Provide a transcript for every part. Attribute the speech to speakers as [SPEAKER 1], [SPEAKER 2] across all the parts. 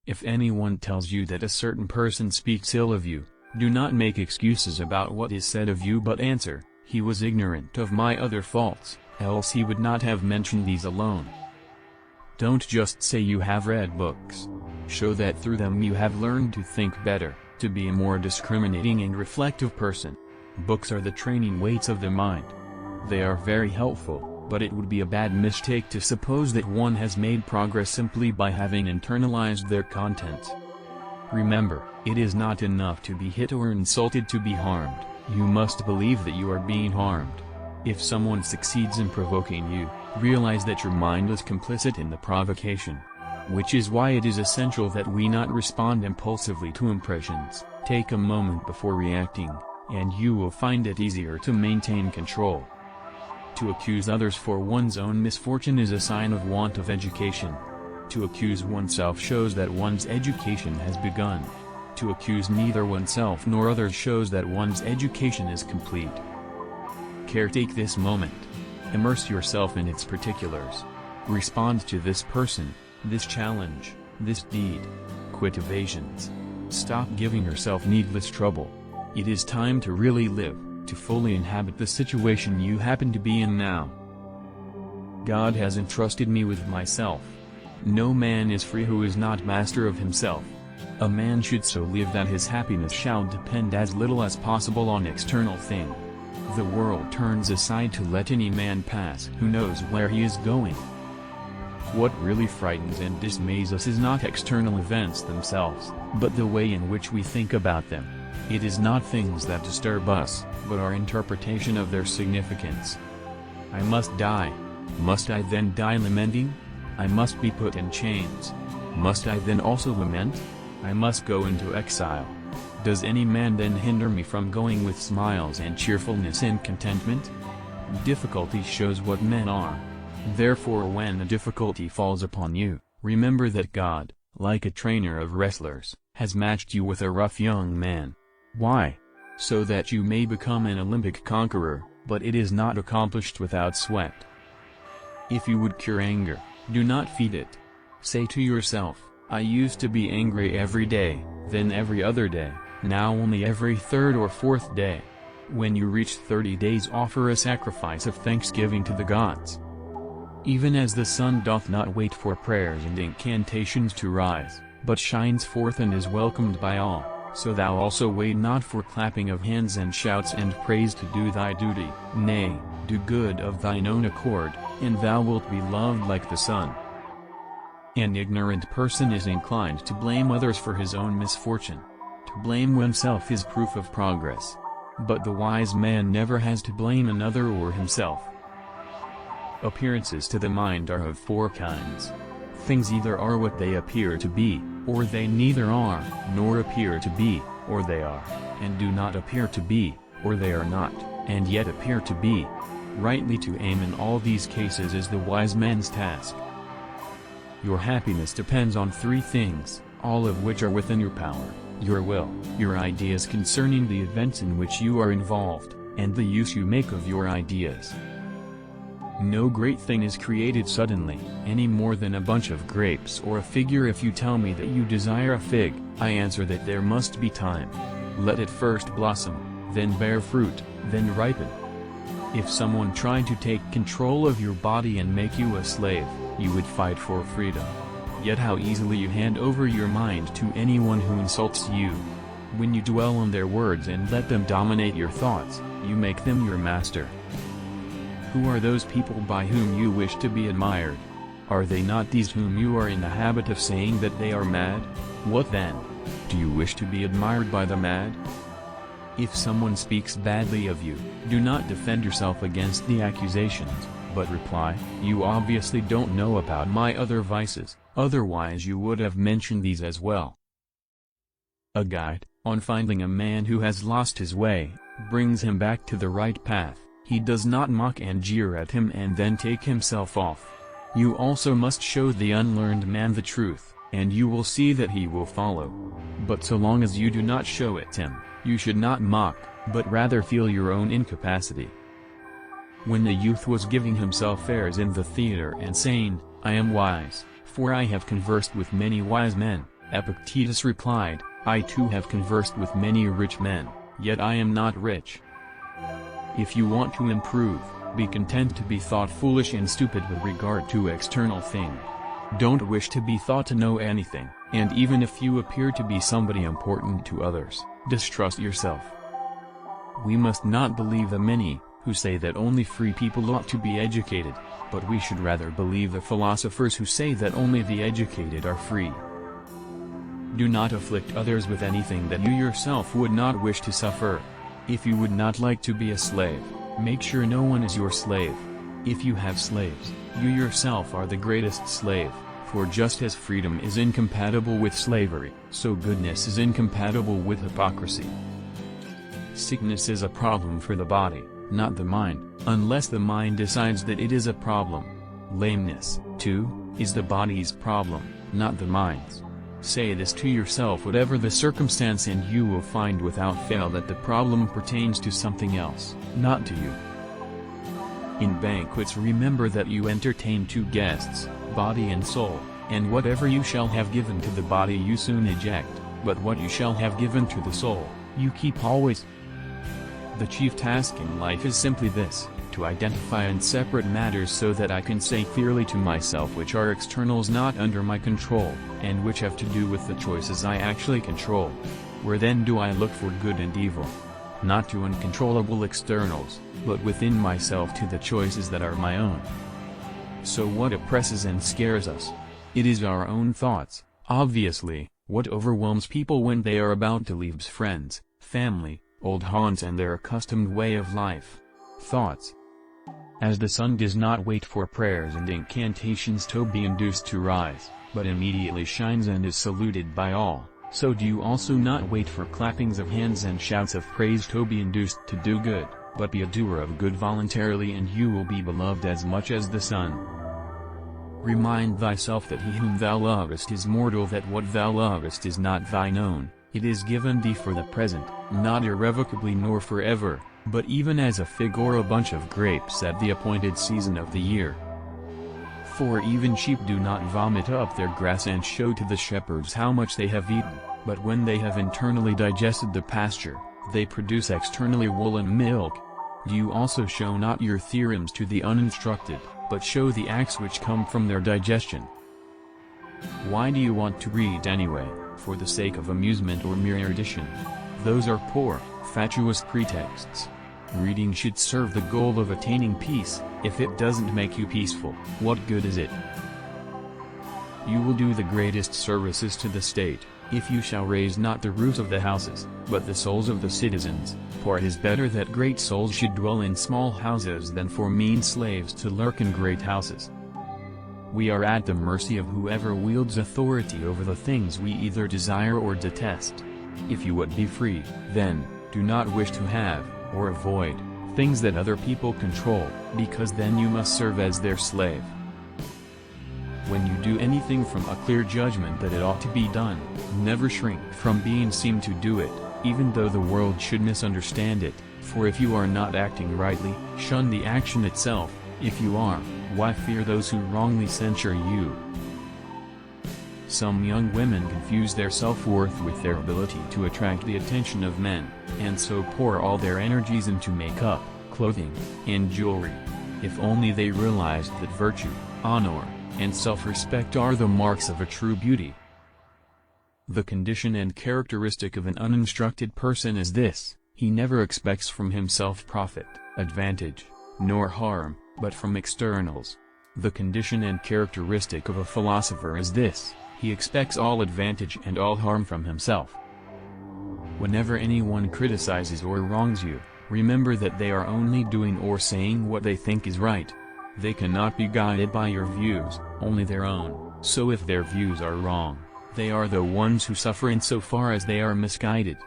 [SPEAKER 1] If anyone tells you that a certain person speaks ill of you, do not make excuses about what is said of you but answer, "He was ignorant of my other faults, else he would not have mentioned these alone." Don't just say you have read books. Show that through them you have learned to think better, to be a more discriminating and reflective person. Books are the training weights of the mind. They are very helpful, but it would be a bad mistake to suppose that one has made progress simply by having internalized their contents. Remember, it is not enough to be hit or insulted to be harmed, you must believe that you are being harmed. If someone succeeds in provoking you, realize that your mind is complicit in the provocation. Which is why it is essential that we not respond impulsively to impressions. Take a moment before reacting, and you will find it easier to maintain control. To accuse others for one's own misfortune is a sign of want of education. To accuse oneself shows that one's education has begun. To accuse neither oneself nor others shows that one's education is complete. Caretake this moment. Immerse yourself in its particulars. Respond to this person, this challenge, this deed. Quit evasions. Stop giving yourself needless trouble. It is time to really live, to fully inhabit the situation you happen to be in now. God has entrusted me with myself. No man is free who is not master of himself. A man should so live that his happiness shall depend as little as possible on external things. The world turns aside to let any man pass who knows where he is going. What really frightens and dismays us is not external events themselves, but the way in which we think about them. It is not things that disturb us, but our interpretation of their significance. I must die. Must I then die lamenting? I must be put in chains. Must I then also lament? I must go into exile. Does any man then hinder me from going with smiles and cheerfulness and contentment? Difficulty shows what men are. Therefore when a difficulty falls upon you, remember that God, like a trainer of wrestlers, has matched you with a rough young man. Why? So that you may become an Olympic conqueror, but it is not accomplished without sweat. If you would cure anger, do not feed it. Say to yourself, I used to be angry every day, then every other day, now only every third or fourth day. When you reach 30 days, offer a sacrifice of thanksgiving to the gods. Even as the sun doth not wait for prayers and incantations to rise, but shines forth and is welcomed by all, so thou also wait not for clapping of hands and shouts and praise to do thy duty, nay, do good of thine own accord, and thou wilt be loved like the sun. An ignorant person is inclined to blame others for his own misfortune. To blame oneself is proof of progress. But the wise man never has to blame another or himself. Appearances to the mind are of four kinds. Things either are what they appear to be, or they neither are, nor appear to be, or they are, and do not appear to be, or they are not, and yet appear to be. Rightly to aim in all these cases is the wise man's task. Your happiness depends on three things, all of which are within your power: your will, your ideas concerning the events in which you are involved, and the use you make of your ideas. No great thing is created suddenly, any more than a bunch of grapes or a figure. If you tell me that you desire a fig, I answer that there must be time. Let it first blossom, then bear fruit, then ripen. If someone tried to take control of your body and make you a slave, you would fight for freedom. Yet how easily you hand over your mind to anyone who insults you. When you dwell on their words and let them dominate your thoughts, you make them your master. Who are those people by whom you wish to be admired? Are they not these whom you are in the habit of saying that they are mad? What then? Do you wish to be admired by the mad? If someone speaks badly of you, do not defend yourself against the accusations, but reply, you obviously don't know about my other vices, otherwise you would have mentioned these as well. A guide, on finding a man who has lost his way, brings him back to the right path. He does not mock and jeer at him and then take himself off. You also must show the unlearned man the truth, and you will see that he will follow. But so long as you do not show it him, you should not mock, but rather feel your own incapacity. When the youth was giving himself airs in the theater and saying, I am wise, for I have conversed with many wise men, Epictetus replied, I too have conversed with many rich men, yet I am not rich. If you want to improve, be content to be thought foolish and stupid with regard to external things. Don't wish to be thought to know anything, and even if you appear to be somebody important to others, distrust yourself. We must not believe the many, who say that only free people ought to be educated, but we should rather believe the philosophers who say that only the educated are free. Do not afflict others with anything that you yourself would not wish to suffer. If you would not like to be a slave, make sure no one is your slave. If you have slaves, you yourself are the greatest slave, for just as freedom is incompatible with slavery, so goodness is incompatible with hypocrisy. Sickness is a problem for the body, not the mind, unless the mind decides that it is a problem. Lameness, too, is the body's problem, not the mind's. Say this to yourself whatever the circumstance, and you will find without fail that the problem pertains to something else, not to you. In banquets remember that you entertain two guests, body and soul, and whatever you shall have given to the body you soon eject, but what you shall have given to the soul, you keep always. The chief task in life is simply this, to identify and separate matters so that I can say clearly to myself which are externals not under my control, and which have to do with the choices I actually control. Where then do I look for good and evil? Not to uncontrollable externals, but within myself to the choices that are my own. So what oppresses and scares us? It is our own thoughts, obviously. What overwhelms people when they are about to leave friends, family, old haunts and their accustomed way of life? Thoughts. As the sun does not wait for prayers and incantations to be induced to rise, but immediately shines and is saluted by all, so do you also not wait for clappings of hands and shouts of praise to be induced to do good, but be a doer of good voluntarily, and you will be beloved as much as the sun. Remind thyself that he whom thou lovest is mortal, that what thou lovest is not thine own, it is given thee for the present, not irrevocably nor forever, but even as a fig or a bunch of grapes at the appointed season of the year. For even sheep do not vomit up their grass and show to the shepherds how much they have eaten, but when they have internally digested the pasture, they produce externally wool and milk. You also show not your theorems to the uninstructed, but show the acts which come from their digestion. Why do you want to read anyway, for the sake of amusement or mere erudition? Those are poor, fatuous pretexts. Reading should serve the goal of attaining peace. If it doesn't make you peaceful, what good is it? You will do the greatest services to the state, if you shall raise not the roofs of the houses, but the souls of the citizens, for it is better that great souls should dwell in small houses than for mean slaves to lurk in great houses. We are at the mercy of whoever wields authority over the things we either desire or detest. If you would be free, then, do not wish to have, or avoid, things that other people control, because then you must serve as their slave. When you do anything from a clear judgment that it ought to be done, never shrink from being seen to do it, even though the world should misunderstand it, for if you are not acting rightly, shun the action itself. If you are, why fear those who wrongly censure you? Some young women confuse their self-worth with their ability to attract the attention of men, and so pour all their energies into makeup, clothing, and jewelry. If only they realized that virtue, honor, and self-respect are the marks of a true beauty. The condition and characteristic of an uninstructed person is this: he never expects from himself profit, advantage, nor harm, but from externals. The condition and characteristic of a philosopher is this: he expects all advantage and all harm from himself. Whenever anyone criticizes or wrongs you, remember that they are only doing or saying what they think is right. They cannot be guided by your views, only their own, so if their views are wrong, they are the ones who suffer insofar as they are misguided.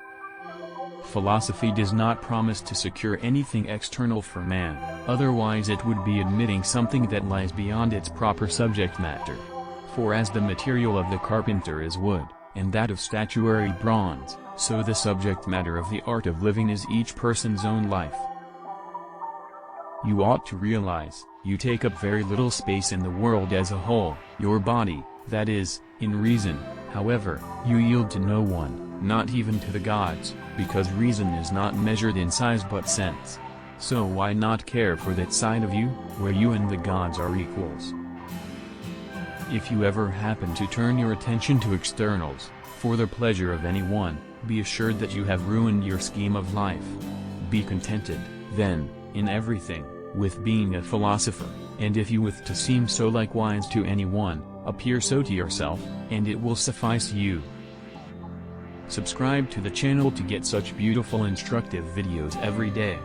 [SPEAKER 1] Philosophy does not promise to secure anything external for man, otherwise it would be admitting something that lies beyond its proper subject matter. For as the material of the carpenter is wood, and that of statuary bronze, so the subject matter of the art of living is each person's own life. You ought to realize, you take up very little space in the world as a whole. Your body, that is, in reason, However, you yield to no one, not even to the gods, because reason is not measured in size but sense. So why not care for that side of you, where you and the gods are equals? If you ever happen to turn your attention to externals, for the pleasure of anyone, be assured that you have ruined your scheme of life. Be contented, then, in everything, with being a philosopher, and if you wish to seem so likewise to anyone, appear so to yourself, and it will suffice you. Subscribe to the channel to get such beautiful instructive videos every day.